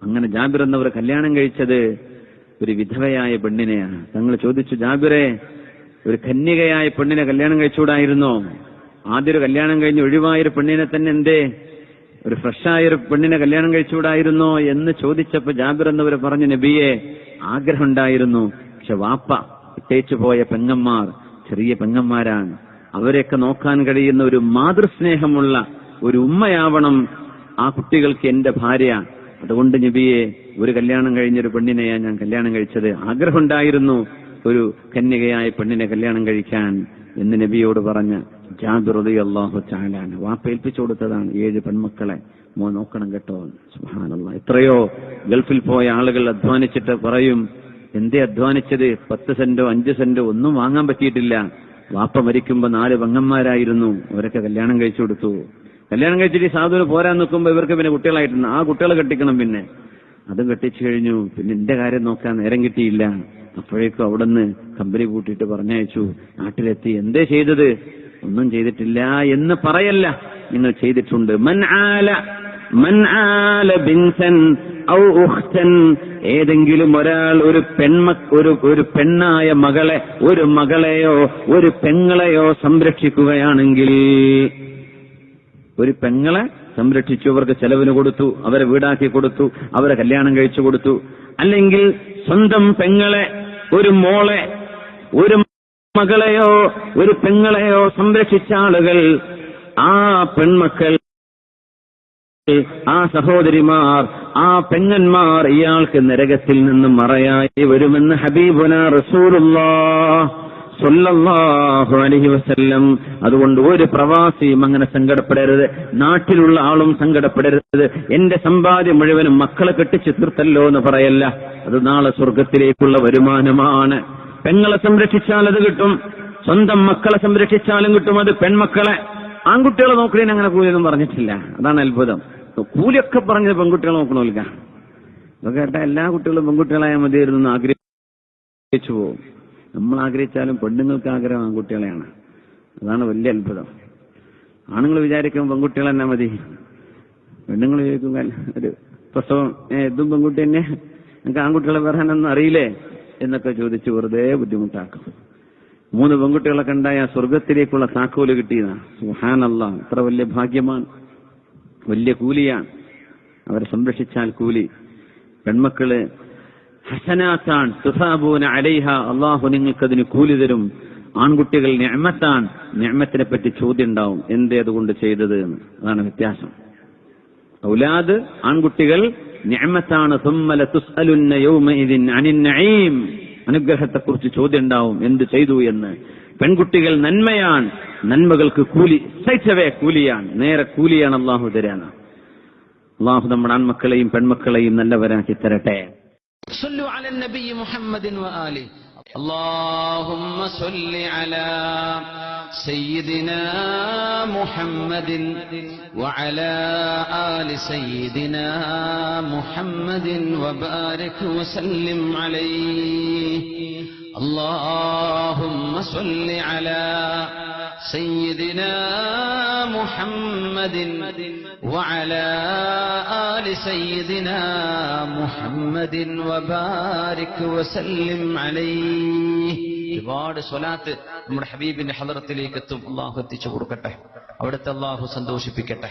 അങ്ങനെ ജാബിർ എന്നവർ കല്യാണം കഴിച്ചത് ഒരു വിധവയായ പെണ്ണിനെയാണ്. തങ്ങൾ ചോദിച്ചു, ജാബിറെ, ഒരു കന്യകയായ പെണ്ണിനെ കല്യാണം കഴിച്ചുകൂടായിരുന്നോ? ആദ്യൊരു കല്യാണം കഴിഞ്ഞ് ഒഴിവായൊരു പെണ്ണിനെ തന്നെ എന്തേ ഒരു ഫ്രഷായൊരു പെണ്ണിനെ കല്യാണം കഴിച്ചുകൂടായിരുന്നോ എന്ന് ചോദിച്ചപ്പോ ജാബിർ എന്നവർ പറഞ്ഞു, നബിയെ, ആഗ്രഹം ഉണ്ടായിരുന്നു. പക്ഷെ വാപ്പ ഇട്ടേച്ചു പോയ പെങ്ങന്മാർ ചെറിയ പെങ്ങന്മാരാണ്. അവരെയൊക്കെ നോക്കാൻ കഴിയുന്ന ഒരു മാതൃസ്നേഹമുള്ള ഒരു ഉമ്മയാവണം ആ കുട്ടികൾക്ക് എന്റെ ഭാര്യ. അതുകൊണ്ട് നബിയെ, ഒരു കല്യാണം കഴിഞ്ഞൊരു പെണ്ണിനെയാണ് ഞാൻ കല്യാണം കഴിച്ചത്. ആഗ്രഹം ഉണ്ടായിരുന്നു ഒരു കന്യകയായ പെണ്ണിനെ കല്യാണം കഴിക്കാൻ എന്ന് നബിയോട് പറഞ്ഞ ജാബിർ റളിയല്ലാഹു തആല അൻഹു വാപ്പ ഏൽപ്പിച്ചു കൊടുത്തതാണ് 7 പെൺമക്കളെ. മോൻ നോക്കണം കേട്ടോ. സുബ്ഹാനല്ലാഹ്. എത്രയോ ഗൾഫിൽ പോയ ആളുകൾ അധ്വാനിച്ചിട്ട് പറയും, എന്തേ അധ്വാനിച്ചത്? 10 സെന്റോ 5 സെന്റോ ഒന്നും വാങ്ങാൻ പറ്റിയിട്ടില്ല. വാപ്പ മരിക്കുമ്പോ 4 പെങ്ങന്മാരായിരുന്നു, അവരൊക്കെ കല്യാണം കഴിച്ചു കൊടുത്തു. കല്യാണം കഴിച്ചിട്ട് സാധുവിന് പോരാൻ നിൽക്കുമ്പോ ഇവർക്ക് പിന്നെ കുട്ടികളായിട്ടുണ്ട്. ആ കുട്ടികളെ കെട്ടിക്കണം. പിന്നെ അതും കെട്ടിച്ചു കഴിഞ്ഞു. പിന്നെ എന്റെ കാര്യം നോക്കാൻ നേരം കിട്ടിയില്ല. അപ്പോഴേക്കും അവിടുന്ന് കമ്പനി കൂട്ടിയിട്ട് പറഞ്ഞയച്ചു. നാട്ടിലെത്തി. എന്തേ ചെയ്തത്? ഒന്നും ചെയ്തിട്ടില്ല എന്ന് പറയല്ല, നിങ്ങൾ ചെയ്തിട്ടുണ്ട്. മൻ ആല ബിൻതൻ ഔ ഉഖ്തൻ, ഏതെങ്കിലും ഒരാൾ ഒരു പെണ്ണായ മകളെ, ഒരു മകളെയോ ഒരു പെങ്ങളെയോ സംരക്ഷിക്കുകയാണെങ്കിൽ, ഒരു പെങ്ങളെ സംരക്ഷിച്ചു, അവർക്ക് ചെലവിന് കൊടുത്തു, അവരെ വീടാക്കി കൊടുത്തു, അവരെ കല്യാണം കഴിച്ചു കൊടുത്തു, അല്ലെങ്കിൽ സ്വന്തം പെങ്ങളെ, ഒരു മോളെ, ഒരു മകളെയോ ഒരു പെങ്ങളെയോ സംരക്ഷിച്ച ആളുകൾ, ആ പെൺമക്കൾ, ആ സഹോദരിമാർ, ആ പെങ്ങന്മാർ ഇയാൾക്ക് നരകത്തിൽ നിന്ന് മറയായി വരുമെന്ന് ഹബീബുനാ റസൂലുള്ളാഹ് സ്വല്ലല്ലാഹു അലൈഹി വസല്ലം. അതുകൊണ്ട് ഒരു പ്രവാസിയും അങ്ങനെ സങ്കടപ്പെടരുത്, നാട്ടിലുള്ള ആളും സങ്കടപ്പെടരുത്. എന്റെ സമ്പാദ്യം മുഴുവനും മക്കളെ കെട്ടിച്ചു തീർത്തല്ലോ എന്ന് പറയല്ല. അത് നാളെ സ്വർഗത്തിലേക്കുള്ള വരുമാനമാണ്. പെങ്ങളെ സംരക്ഷിച്ചാൽ അത് കിട്ടും, സ്വന്തം മക്കളെ സംരക്ഷിച്ചാലും കിട്ടും. അത് പെൺമക്കളെ, ആൺകുട്ടികളെ നോക്കണേന് അങ്ങനെ കൂലിയൊന്നും പറഞ്ഞിട്ടില്ല. അതാണ് അത്ഭുതം. കൂലിയൊക്കെ പറഞ്ഞത് പെൺകുട്ടികളെ നോക്കണമില്ല. ഇതൊക്കെ കേട്ടാ എല്ലാ കുട്ടികളും പെൺകുട്ടികളായ മതിയായിരുന്നു ആഗ്രഹിച്ചു പോകും. നമ്മൾ ആഗ്രഹിച്ചാലും പെണ്ണുങ്ങൾക്ക് ആഗ്രഹം ആൺകുട്ടികളെയാണ്. അതാണ് വലിയ അത്ഭുതം. ആണുങ്ങൾ വിചാരിക്കും പെൺകുട്ടികൾ തന്നെ മതി. പെണ്ണുങ്ങൾ ചോദിക്കും, ഒരു പ്രസവം ഇതും പെൺകുട്ടി തന്നെ, നിങ്ങൾക്ക് ആൺകുട്ടികളെ പറയാനൊന്നും അറിയില്ലേ എന്നൊക്കെ ചോദിച്ച് വെറുതെ ബുദ്ധിമുട്ടാക്കും. 3 പെൺകുട്ടികളൊക്കെ ഉണ്ടായ സ്വർഗത്തിലേക്കുള്ള താക്കോല് കിട്ടിയതാണ്. സുബ്ഹാനല്ലാഹ്, എത്ര വലിയ ഭാഗ്യമാണ്, വലിയ കൂലിയാണ്. അവരെ സംരക്ഷിച്ചാൽ കൂലി. പെൺമക്കള് ഹസനാത്താൻ തുസാബൂന അലൈഹ, അള്ളാഹു നിങ്ങൾക്കതിന് കൂലി തരും. ആൺകുട്ടികൾ നിഅമത്താൻ, നിഅമത്തിനെ പറ്റി ചോദ്യം ഉണ്ടാവും, എന്തേ അതുകൊണ്ട് ചെയ്തത് എന്ന്. അതാണ് വ്യത്യാസം. ഔലാദ്, ആൺകുട്ടികൾ നിഅമത്താണ്. സുമ്മ ലതുസ്അലുന്ന യൗമഇദിൻ അനിൻ നഈം, അനുഗ്രഹത്തെക്കുറിച്ച് ചോദ്യം ഉണ്ടാവും, എന്ത് ചെയ്തു എന്ന്. പെൺകുട്ടികൾ നന്മയാണ്, നന്മകൾക്ക് കൂലി സൈറ്റവേ കൂലിയാണ്, നേരെ കൂലിയാണ് അള്ളാഹു തരാണ്. അള്ളാഹു നമ്മുടെ ആൺമക്കളെയും പെൺമക്കളെയും നല്ലവരാക്കി തരട്ടെ. صلوا على النبي محمد وآله. اللهم صل على سيدنا محمد وعلى آل سيدنا محمد وبارك وسلم عليه. اللهم صل على سيدنا محمد وعلى آل سيدنا محمد وبارك وسلم عليه. ഒരുപാട് സ്വലാത്ത് നമ്മുടെ ഹബീബിന്റെ ഹളറത്തിലേക്ക് എത്തും. അള്ളാഹു എത്തിച്ചു കൊടുക്കട്ടെ, അവിടുത്തെ അള്ളാഹു സന്തോഷിപ്പിക്കട്ടെ.